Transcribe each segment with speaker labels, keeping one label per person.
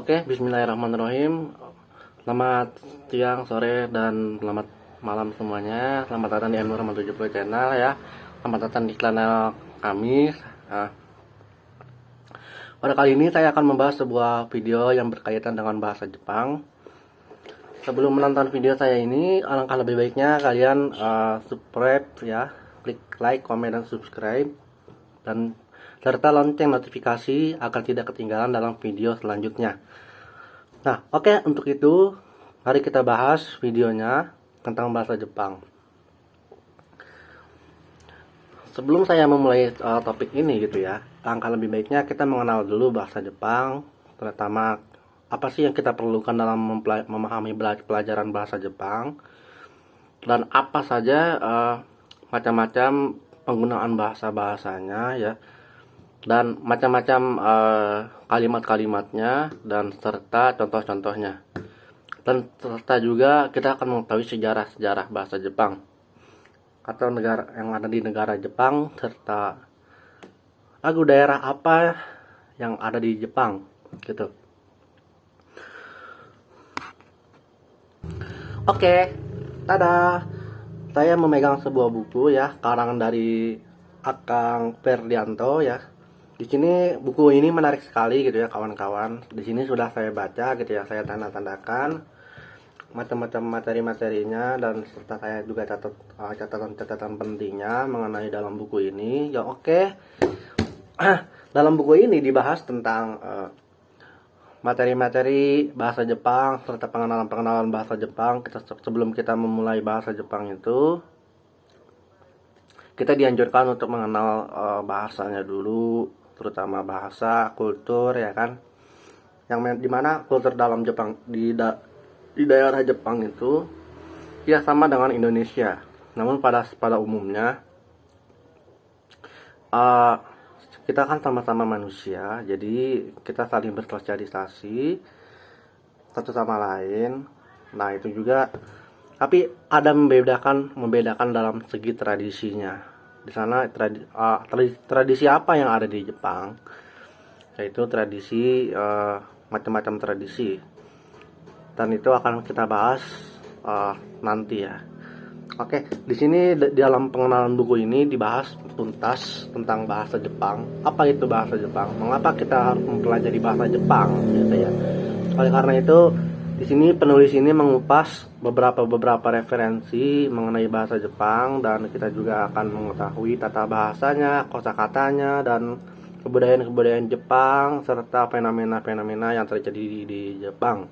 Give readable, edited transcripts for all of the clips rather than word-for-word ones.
Speaker 1: Oke, bismillahirrahmanirrahim. Selamat siang, sore, dan selamat malam semuanya. Selamat datang di Anwar 70 channel ya. Selamat datang di channel kami. Nah, pada kali ini saya akan membahas sebuah video yang berkaitan dengan bahasa Jepang. Sebelum menonton video saya ini, alangkah lebih baiknya kalian subscribe ya, klik like, comment, dan subscribe, dan serta lonceng notifikasi agar tidak ketinggalan dalam video selanjutnya. Nah, oke, untuk itu mari kita bahas videonya tentang bahasa Jepang. Sebelum saya memulai topik ini gitu ya, alangkah lebih baiknya kita mengenal dulu bahasa Jepang, terutama apa sih yang kita perlukan dalam memahami pelajaran bahasa Jepang, dan apa saja macam-macam penggunaan bahasa-bahasanya ya, dan macam-macam kalimat-kalimatnya, dan serta contoh-contohnya. Dan serta juga kita akan mengetahui sejarah-sejarah bahasa Jepang atau negara yang ada di negara Jepang, serta lagu daerah apa yang ada di Jepang gitu. Oke, tada. Saya memegang sebuah buku ya, karangan dari Akang Ferdianto ya. Di sini buku ini menarik sekali gitu ya kawan-kawan. Di sini sudah saya baca gitu ya, saya tanda-tandakan macam-macam materi-materinya, dan serta saya juga catat catatan-catatan pentingnya mengenai dalam buku ini. Ya oke. Dalam buku ini dibahas tentang materi-materi bahasa Jepang serta pengenalan-pengenalan bahasa Jepang. Sebelum kita memulai bahasa Jepang itu, kita dianjurkan untuk mengenal bahasanya dulu, terutama bahasa, kultur ya kan, yang dimana kultur dalam Jepang di daerah Jepang itu ya sama dengan Indonesia, namun pada umumnya kita kan sama-sama manusia, jadi kita saling bersosialisasi satu sama lain. Nah itu juga, tapi ada membedakan dalam segi tradisinya. Di sana tradisi apa yang ada di Jepang, yaitu tradisi macam-macam tradisi, dan itu akan kita bahas nanti ya. Oke, di sini dalam pengenalan buku ini dibahas tuntas tentang bahasa Jepang. Apa itu bahasa Jepang? Mengapa kita harus mempelajari bahasa Jepang gitu ya. Oleh karena itu, di sini penulis ini mengupas beberapa referensi mengenai bahasa Jepang, dan kita juga akan mengetahui tata bahasanya, kosakatanya, dan kebudayaan-kebudayaan Jepang serta fenomena-fenomena yang terjadi di Jepang.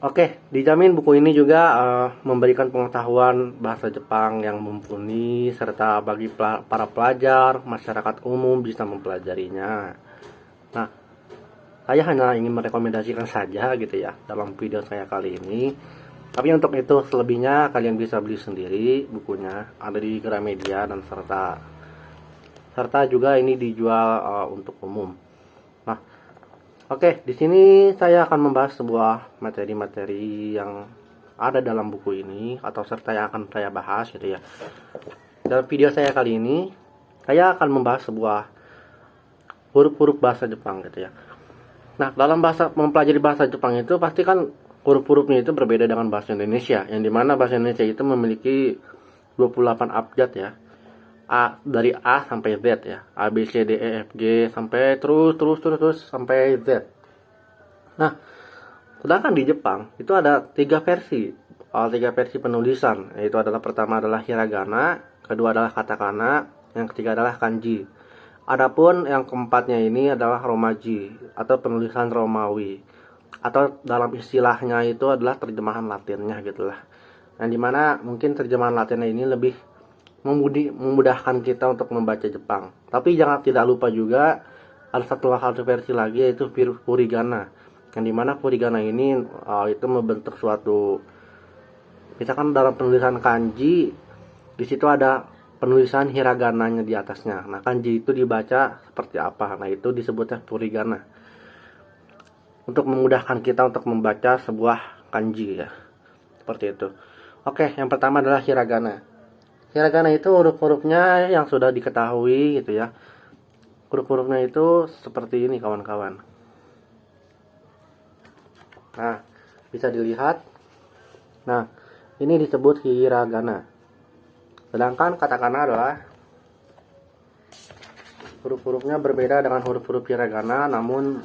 Speaker 1: Oke, dijamin buku ini juga memberikan pengetahuan bahasa Jepang yang mumpuni, serta bagi para pelajar, masyarakat umum bisa mempelajarinya. Nah, saya hanya ingin merekomendasikan saja gitu ya dalam video saya kali ini. Tapi untuk itu selebihnya kalian bisa beli sendiri bukunya, ada di Gramedia, dan serta juga ini dijual untuk umum. Nah, oke, di sini saya akan membahas sebuah materi-materi yang ada dalam buku ini, atau serta yang akan saya bahas gitu ya. Dalam video saya kali ini, saya akan membahas sebuah huruf-huruf bahasa Jepang gitu ya. Nah, dalam mempelajari bahasa Jepang itu pasti kan huruf-hurufnya itu berbeda dengan bahasa Indonesia, yang dimana bahasa Indonesia itu memiliki 28 abjad ya. Dari A sampai Z ya, A B C D E F G sampai terus sampai Z. Nah, sedangkan di Jepang itu ada tiga versi penulisan, yaitu adalah pertama adalah hiragana, kedua adalah katakana, yang ketiga adalah kanji. Adapun yang keempatnya ini adalah romaji atau penulisan Romawi, atau dalam istilahnya itu adalah terjemahan Latinnya gitulah. Yang dimana mungkin terjemahan Latinnya ini lebih memudahkan kita untuk membaca Jepang. Tapi jangan tidak lupa juga ada satu versi lagi, yaitu furigana, yang dimana furigana ini itu membentuk suatu, misalkan dalam penulisan kanji di situ ada penulisan hiragananya di atasnya. Nah, kanji itu dibaca seperti apa? Nah, itu disebutnya furigana, untuk memudahkan kita untuk membaca sebuah kanji ya, seperti itu. Oke, yang pertama adalah hiragana. Hiragana itu huruf-hurufnya yang sudah diketahui gitu ya. Huruf-hurufnya itu seperti ini kawan-kawan. Nah, bisa dilihat. Nah, ini disebut hiragana. Sedangkan katakana adalah huruf-hurufnya berbeda dengan huruf-huruf hiragana, namun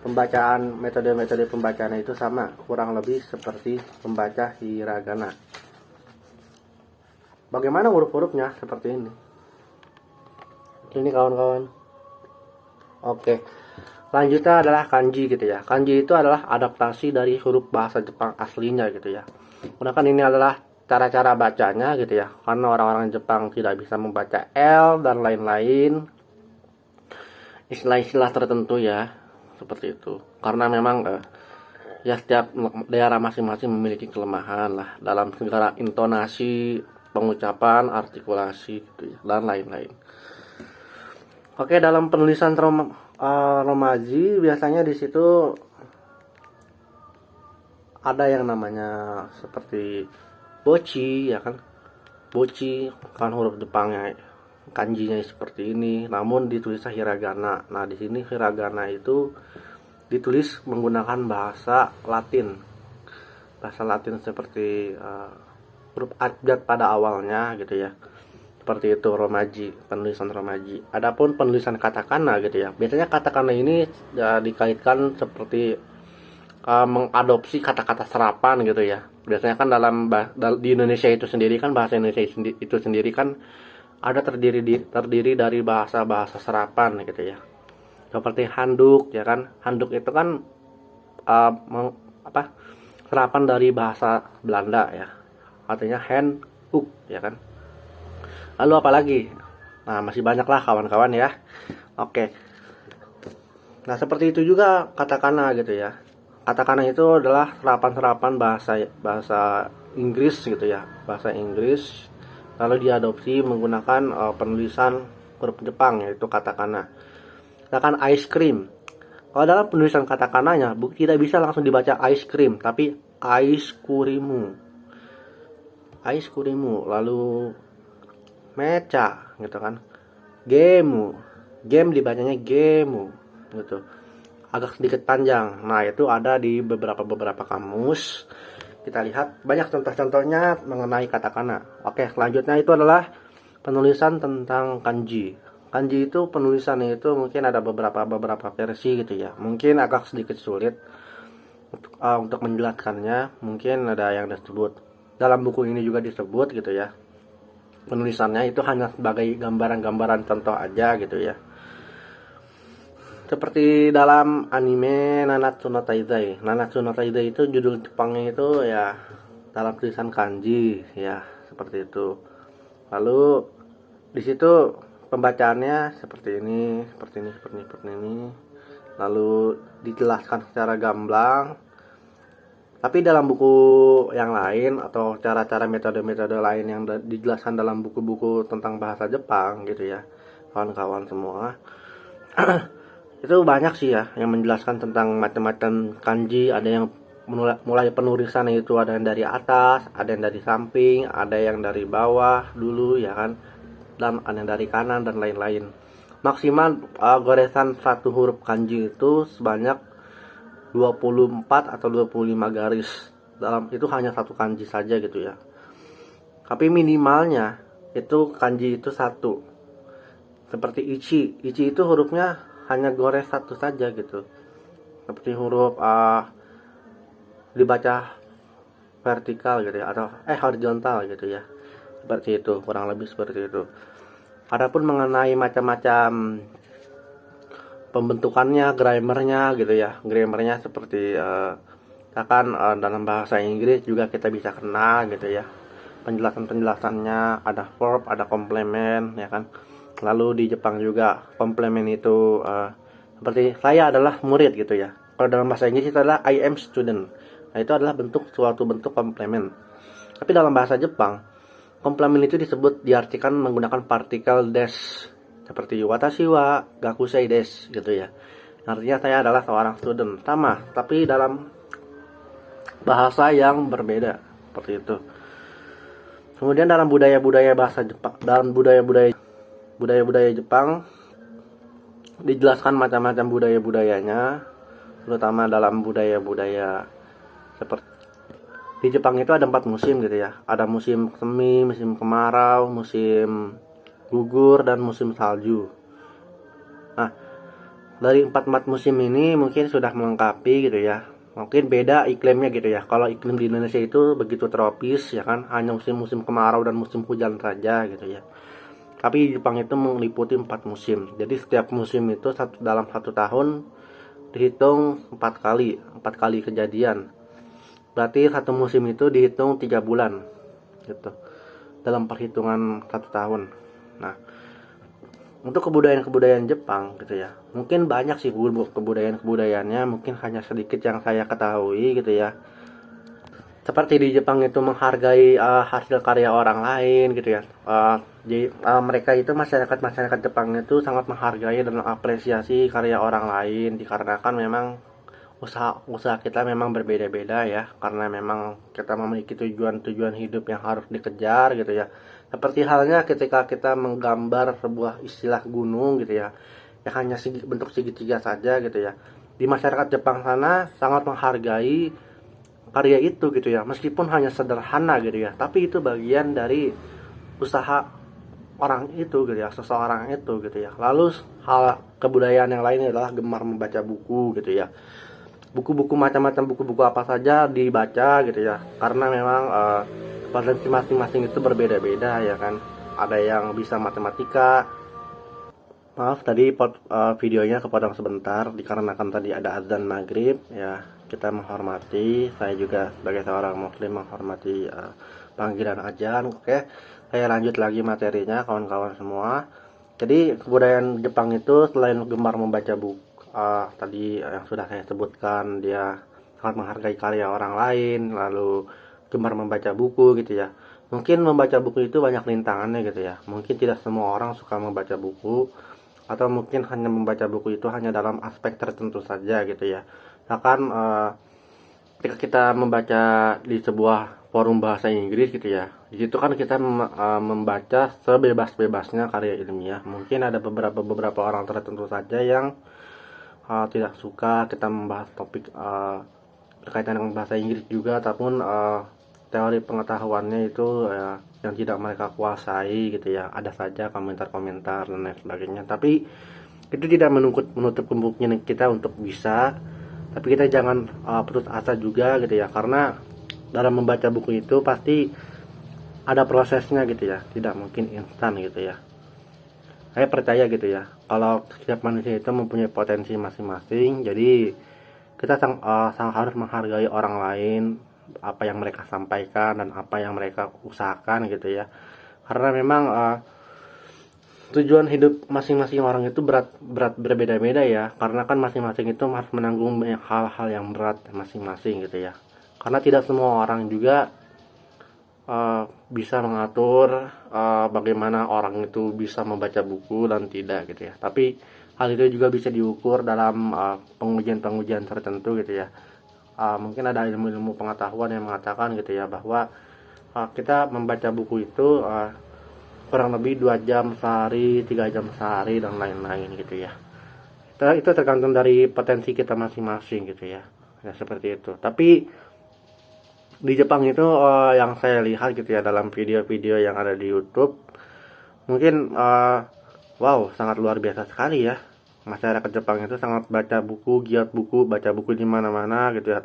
Speaker 1: metode-metode pembacaannya itu sama, kurang lebih seperti membaca hiragana. Bagaimana huruf-hurufnya? Seperti ini. Ini kawan-kawan. Oke. Selanjutnya adalah kanji gitu ya. Kanji itu adalah adaptasi dari huruf bahasa Jepang aslinya gitu ya. Gunakan ini adalah cara-cara bacanya gitu ya. Karena orang-orang Jepang tidak bisa membaca L dan lain-lain. Istilah-istilah tertentu ya. Seperti itu. Karena memang ya setiap daerah masing-masing memiliki kelemahan lah dalam segala intonasi, pengucapan, artikulasi gitu ya, dan lain-lain. Oke, dalam penulisan romaji biasanya di situ ada yang namanya seperti bochi ya kan. Bochi kan huruf Jepangnya, kanjinya seperti ini, namun ditulisnya hiragana. Nah, di sini hiragana itu ditulis menggunakan bahasa Latin. Bahasa Latin seperti huruf abjad pada awalnya gitu ya. Seperti itu romaji, penulisan romaji. Adapun penulisan katakana gitu ya. Biasanya katakana ini dikaitkan seperti mengadopsi kata-kata serapan gitu ya. Biasanya kan di Indonesia itu sendiri kan, bahasa Indonesia itu sendiri kan ada terdiri dari bahasa-bahasa serapan gitu ya. Seperti handuk ya kan. Handuk itu kan serapan dari bahasa Belanda ya. Artinya hand hook ya kan. Lalu apa lagi? Nah, masih banyak lah kawan-kawan ya. Oke. Nah, seperti itu juga katakana gitu ya. Katakana itu adalah serapan-serapan bahasa Inggris gitu ya. Bahasa Inggris lalu diadopsi menggunakan penulisan huruf Jepang, yaitu katakana. Sedangkan ice cream. Kalau dalam penulisan katakananya tidak bisa langsung dibaca ice cream, tapi ice kurimu. Ice kurimu. Lalu mecha gitu kan. Gemu. Game dibacanya gemu gitu. Agak sedikit panjang. Nah, itu ada di beberapa kamus. Kita lihat banyak contoh-contohnya mengenai katakana. Oke, selanjutnya itu adalah penulisan tentang kanji. Kanji itu penulisannya itu mungkin ada beberapa versi gitu ya. Mungkin agak sedikit sulit untuk menjelaskannya. Mungkin ada yang disebut dalam buku ini juga disebut gitu ya. Penulisannya itu hanya sebagai gambaran-gambaran contoh aja gitu ya. Seperti dalam anime Nanatsu no Taizai. Nanatsu no Taizai itu judul Jepangnya itu ya dalam tulisan kanji ya, seperti itu. Lalu di situ pembacaannya seperti ini. Lalu dijelaskan secara gamblang. Tapi dalam buku yang lain atau cara-cara metode-metode lain yang dijelaskan dalam buku-buku tentang bahasa Jepang gitu ya, kawan-kawan semua. Itu banyak sih ya yang menjelaskan tentang macam-macam kanji. Ada yang mulai penulisan itu ada yang dari atas, ada yang dari samping, ada yang dari bawah dulu ya kan, dan ada yang dari kanan dan lain-lain. Maksimal goresan satu huruf kanji itu sebanyak 24 atau 25 garis. Dalam itu hanya satu kanji saja gitu ya. Tapi minimalnya itu kanji itu satu. Seperti ichi. Ichi itu hurufnya hanya gores satu saja gitu. Seperti huruf dibaca vertikal gitu ya, atau horizontal gitu ya. Seperti itu, kurang lebih seperti itu. Adapun mengenai macam-macam pembentukannya, grammarnya gitu ya. Grammarnya seperti dalam bahasa Inggris juga kita bisa kenal gitu ya. Penjelasannya ada verb, ada komplement ya kan. Lalu di Jepang juga komplement itu seperti saya adalah murid gitu ya. Kalau dalam bahasa Inggris itu adalah I am student. Nah, itu adalah suatu bentuk komplement. Tapi dalam bahasa Jepang, komplement itu diartikan menggunakan partikel des. Seperti watashi wa gakusei desu gitu ya. Artinya saya adalah seorang student. Sama, tapi dalam bahasa yang berbeda. Seperti itu. Kemudian dalam budaya-budaya bahasa Jepang, dalam budaya-budaya Jepang dijelaskan macam-macam budaya-budayanya, terutama dalam budaya-budaya Seperti di Jepang itu ada 4 musim gitu ya. Ada musim semi, musim kemarau, musim gugur, dan musim salju. Nah, dari empat musim ini mungkin sudah melengkapi gitu ya. Mungkin beda iklimnya gitu ya. Kalau iklim di Indonesia itu begitu tropis ya kan, hanya musim-musim kemarau dan musim hujan saja gitu ya. Tapi di Jepang itu meliputi 4 musim. Jadi setiap musim itu dalam 1 tahun dihitung 4 kali kejadian. Berarti satu musim itu dihitung 3 bulan gitu dalam perhitungan 1 tahun. Nah, untuk kebudayaan-kebudayaan Jepang gitu ya, mungkin banyak sih kebudayaan-kebudayaannya, mungkin hanya sedikit yang saya ketahui gitu ya. Seperti di Jepang itu menghargai hasil karya orang lain gitu ya. Mereka itu masyarakat Jepang itu sangat menghargai dan mengapresiasi karya orang lain, dikarenakan memang usaha kita memang berbeda-beda ya, karena memang kita memiliki tujuan-tujuan hidup yang harus dikejar gitu ya. Seperti halnya ketika kita menggambar sebuah istilah gunung gitu ya, yang hanya bentuk segitiga saja gitu ya. Di masyarakat Jepang sana sangat menghargai karya itu gitu ya, meskipun hanya sederhana gitu ya, tapi itu bagian dari usaha orang itu gitu ya, seseorang itu gitu ya. Lalu hal kebudayaan yang lain adalah gemar membaca buku gitu ya. Buku-buku macam-macam, buku-buku apa saja dibaca gitu ya, karena memang potensi masing-masing itu berbeda-beda ya kan. Ada yang bisa matematika. Maaf tadi videonya kepotong sebentar dikarenakan tadi ada azan maghrib ya. Kita menghormati, saya juga sebagai seorang muslim menghormati panggilan azan. Oke, saya lanjut lagi materinya kawan-kawan semua. Jadi kebudayaan Jepang itu selain gemar membaca buku, tadi yang sudah saya sebutkan, dia sangat menghargai karya orang lain, lalu gemar membaca buku gitu ya. Mungkin membaca buku itu banyak rintangannya gitu ya. Mungkin tidak semua orang suka membaca buku, atau mungkin hanya membaca buku itu hanya dalam aspek tertentu saja gitu ya. Bahkan ketika kita membaca di sebuah forum bahasa Inggris gitu ya, di situ kan kita membaca sebebas-bebasnya karya ilmiah. Mungkin ada beberapa orang tertentu saja yang tidak suka kita membahas topik berkaitan dengan bahasa Inggris juga, ataupun teori pengetahuannya itu yang tidak mereka kuasai gitu ya. Ada saja komentar-komentar dan lain sebagainya, tapi itu tidak menutup kemungkinan kita untuk bisa. Tapi kita jangan putus asa juga gitu ya, karena dalam membaca buku itu pasti ada prosesnya gitu ya, tidak mungkin instan gitu ya. Saya percaya gitu ya, kalau setiap manusia itu mempunyai potensi masing-masing. Jadi kita sangat harus menghargai orang lain, apa yang mereka sampaikan dan apa yang mereka usahakan gitu ya. Karena memang tujuan hidup masing-masing orang itu berat berbeda-beda ya, karena kan masing-masing itu harus menanggung banyak hal-hal yang berat masing-masing gitu ya. Karena tidak semua orang juga bisa mengatur bagaimana orang itu bisa membaca buku dan tidak gitu ya. Tapi hal itu juga bisa diukur dalam pengujian-pengujian tertentu gitu ya. Mungkin ada ilmu-ilmu pengetahuan yang mengatakan gitu ya, bahwa kita membaca buku itu kurang lebih 2 jam sehari, 3 jam sehari, dan lain-lain gitu ya. Itu tergantung dari potensi kita masing-masing gitu ya. Ya seperti itu. Tapi di Jepang itu yang saya lihat gitu ya dalam video-video yang ada di YouTube, mungkin wow, sangat luar biasa sekali ya. Masyarakat Jepang itu sangat baca buku, giat buku, baca buku di mana-mana gitu ya,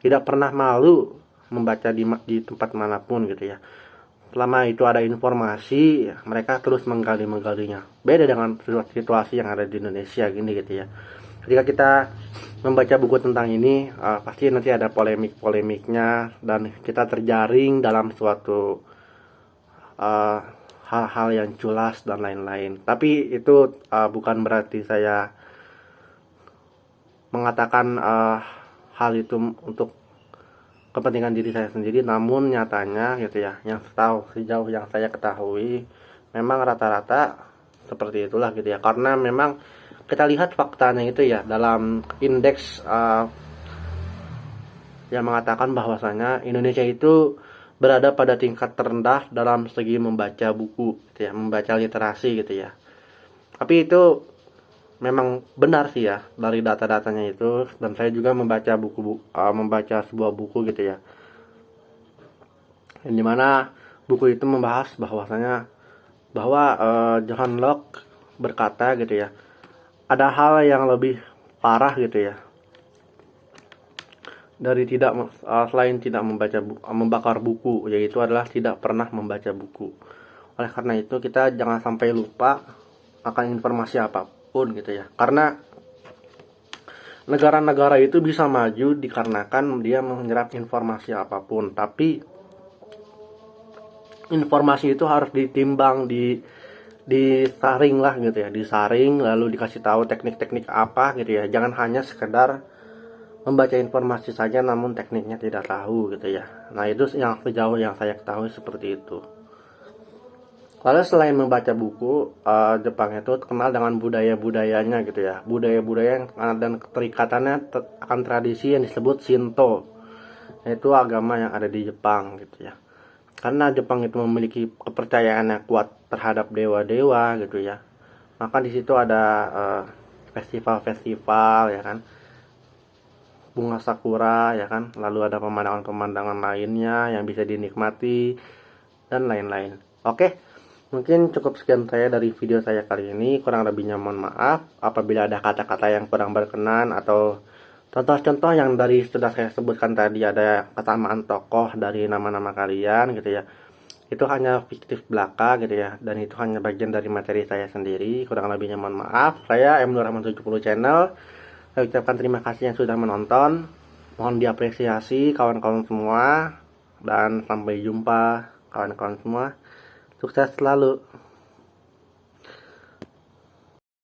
Speaker 1: tidak pernah malu membaca di tempat manapun gitu ya. Selama itu ada informasi, mereka terus menggalinya. Beda dengan situasi yang ada di Indonesia gini gitu ya. Ketika kita membaca buku tentang ini, pasti nanti ada polemiknya, dan kita terjaring dalam suatu hal-hal yang culas dan lain-lain. Tapi itu bukan berarti saya mengatakan hal itu untuk kepentingan diri saya sendiri, namun nyatanya gitu ya, sejauh yang saya ketahui, memang rata-rata seperti itulah gitu ya. Karena memang kita lihat faktanya itu ya, dalam indeks yang mengatakan bahwasanya Indonesia itu berada pada tingkat terendah dalam segi membaca buku gitu ya, membaca literasi gitu ya. Tapi itu memang benar sih ya dari data-datanya itu, dan saya juga membaca membaca sebuah buku gitu ya, yang dimana buku itu membahas bahwa Johann Locke berkata gitu ya, ada hal yang lebih parah gitu ya dari selain tidak membakar buku, yaitu adalah tidak pernah membaca buku. Oleh karena itu kita jangan sampai lupa akan informasi apapun gitu ya, karena negara-negara itu bisa maju dikarenakan dia menyerap informasi apapun, tapi informasi itu harus ditimbang, disaring lah gitu ya, disaring lalu dikasih tahu teknik-teknik apa gitu ya. Jangan hanya sekedar membaca informasi saja namun tekniknya tidak tahu gitu ya. Nah, itu yang sejauh yang saya ketahui seperti itu. Lalu selain membaca buku, Jepang itu terkenal dengan budaya-budayanya gitu ya. Budaya-budaya yang dan keterikatannya akan tradisi yang disebut Shinto. Yaitu agama yang ada di Jepang gitu ya. Karena Jepang itu memiliki kepercayaan yang kuat terhadap dewa-dewa gitu ya. Maka di situ ada festival-festival ya kan. Bunga sakura ya kan. Lalu ada pemandangan-pemandangan lainnya yang bisa dinikmati dan lain-lain. Oke. Mungkin cukup sekian saya dari video saya kali ini. Kurang lebihnya mohon maaf apabila ada kata-kata yang kurang berkenan atau contoh-contoh yang dari sudah saya sebutkan tadi ada kesamaan tokoh dari nama-nama kalian gitu ya. Itu hanya fiktif belaka gitu ya, dan itu hanya bagian dari materi saya sendiri. Kurang lebihnya mohon maaf. Saya M Nur Rahman 70 channel. Saya ucapkan terima kasih yang sudah menonton. Mohon diapresiasi kawan-kawan semua, dan sampai jumpa kawan-kawan semua. Sukses selalu.